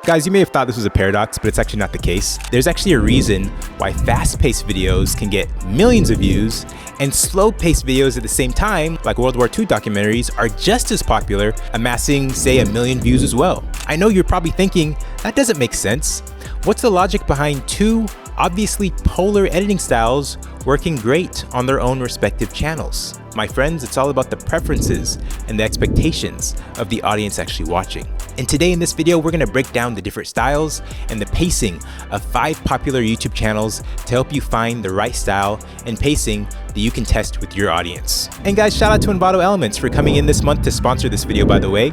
Guys, you may have thought this was a paradox, but it's actually not the case. There's actually a reason why fast-paced videos can get millions of views and slow-paced videos at the same time, like World War II documentaries, are just as popular, amassing, say, 1 million views as well. I know you're probably thinking, that doesn't make sense. What's the logic behind two obviously polar editing styles working great on their own respective channels? My friends, it's all about the preferences and the expectations of the audience actually watching. And today in this video, we're gonna break down the different styles and the pacing of 5 popular YouTube channels to help you find the right style and pacing that you can test with your audience. And guys, shout out to Envato Elements for coming in this month to sponsor this video, by the way.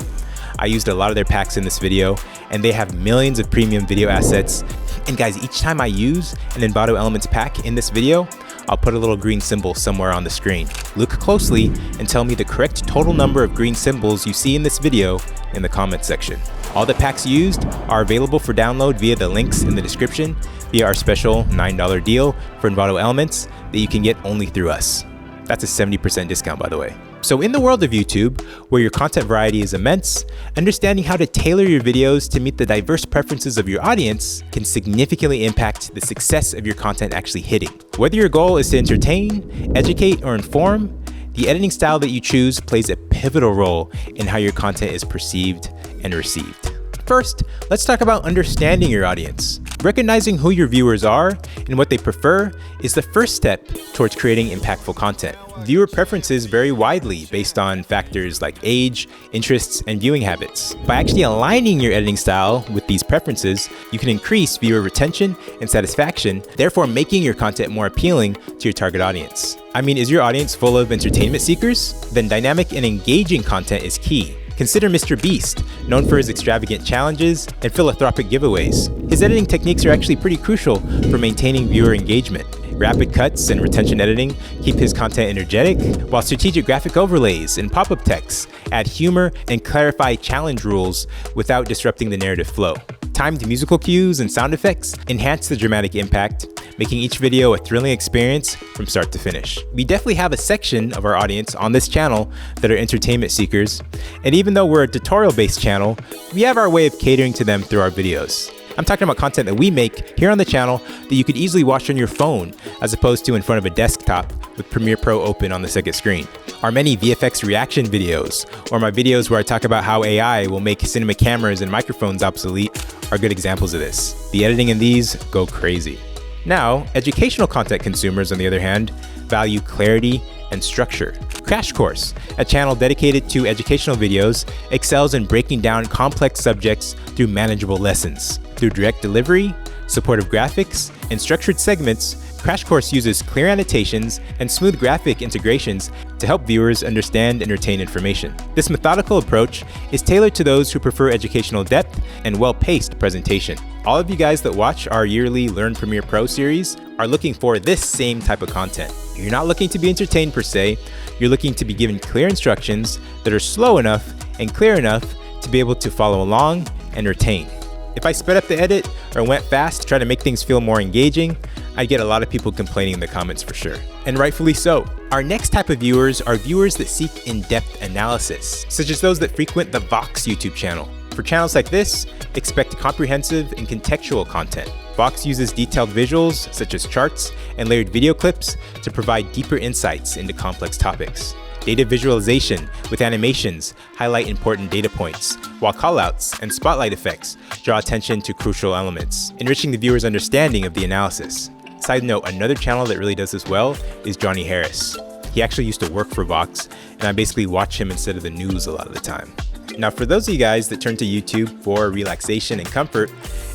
I used a lot of their packs in this video, and they have millions of premium video assets. And guys, each time I use an Envato Elements pack in this video, I'll put a little green symbol somewhere on the screen. Look closely and tell me the correct total number of green symbols you see in this video in the comment section. All the packs used are available for download via the links in the description via our special $9 deal for Envato Elements that you can get only through us. That's a 70% discount, by the way. So in the world of YouTube, where your content variety is immense, understanding how to tailor your videos to meet the diverse preferences of your audience can significantly impact the success of your content actually hitting. Whether your goal is to entertain, educate, or inform, the editing style that you choose plays a pivotal role in how your content is perceived and received. First, let's talk about understanding your audience. Recognizing who your viewers are and what they prefer is the first step towards creating impactful content. Viewer preferences vary widely based on factors like age, interests, and viewing habits. By actually aligning your editing style with these preferences, you can increase viewer retention and satisfaction, therefore making your content more appealing to your target audience. I mean, is your audience full of entertainment seekers? Then dynamic and engaging content is key. Consider Mr. Beast, known for his extravagant challenges and philanthropic giveaways. His editing techniques are actually pretty crucial for maintaining viewer engagement. Rapid cuts and retention editing keep his content energetic, while strategic graphic overlays and pop-up text add humor and clarify challenge rules without disrupting the narrative flow. Timed musical cues and sound effects enhance the dramatic impact, making each video a thrilling experience from start to finish. We definitely have a section of our audience on this channel that are entertainment seekers, and even though we're a tutorial-based channel, we have our way of catering to them through our videos. I'm talking about content that we make here on the channel that you could easily watch on your phone as opposed to in front of a desktop with Premiere Pro open on the second screen. Our many VFX reaction videos, or my videos where I talk about how AI will make cinema cameras and microphones obsolete, are good examples of this. The editing in these go crazy. Now, educational content consumers, on the other hand, value clarity and structure. Crash Course, a channel dedicated to educational videos, excels in breaking down complex subjects through manageable lessons. Through direct delivery, supportive graphics, and structured segments, Crash Course uses clear annotations and smooth graphic integrations to help viewers understand and retain information. This methodical approach is tailored to those who prefer educational depth and well-paced presentation. All of you guys that watch our yearly Learn Premiere Pro series are looking for this same type of content. You're not looking to be entertained per se, you're looking to be given clear instructions that are slow enough and clear enough to be able to follow along and retain. If I sped up the edit or went fast to try to make things feel more engaging, I'd get a lot of people complaining in the comments for sure. And rightfully so. Our next type of viewers are viewers that seek in-depth analysis, such as those that frequent the Vox YouTube channel. For channels like this, expect comprehensive and contextual content. Vox uses detailed visuals, such as charts and layered video clips, to provide deeper insights into complex topics. Data visualization with animations highlight important data points, while callouts and spotlight effects draw attention to crucial elements, enriching the viewer's understanding of the analysis. Side note, another channel that really does this well is Johnny Harris. He actually used to work for Vox, and I basically watch him instead of the news a lot of the time. Now, for those of you guys that turn to YouTube for relaxation and comfort,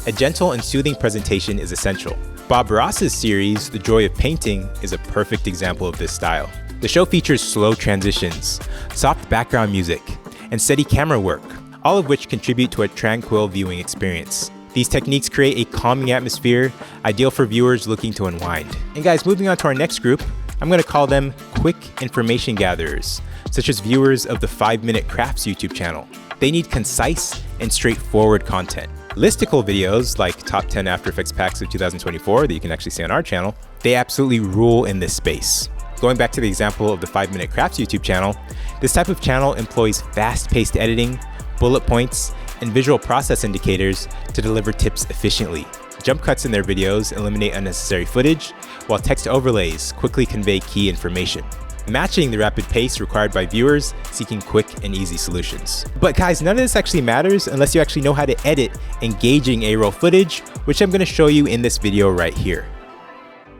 a gentle and soothing presentation is essential. Bob Ross's series, The Joy of Painting, is a perfect example of this style. The show features slow transitions, soft background music, and steady camera work, all of which contribute to a tranquil viewing experience. These techniques create a calming atmosphere, ideal for viewers looking to unwind. And guys, moving on to our next group, I'm going to call them quick information gatherers, such as viewers of the 5-Minute Crafts YouTube channel. They need concise and straightforward content. Listicle videos like Top 10 After Effects Packs of 2024 that you can actually see on our channel, they absolutely rule in this space. Going back to the example of the 5-Minute Crafts YouTube channel, this type of channel employs fast-paced editing, bullet points, and visual process indicators to deliver tips efficiently. Jump cuts in their videos eliminate unnecessary footage, while text overlays quickly convey key information, matching the rapid pace required by viewers seeking quick and easy solutions. But guys, none of this actually matters unless you actually know how to edit engaging A-roll footage, which I'm going to show you in this video right here.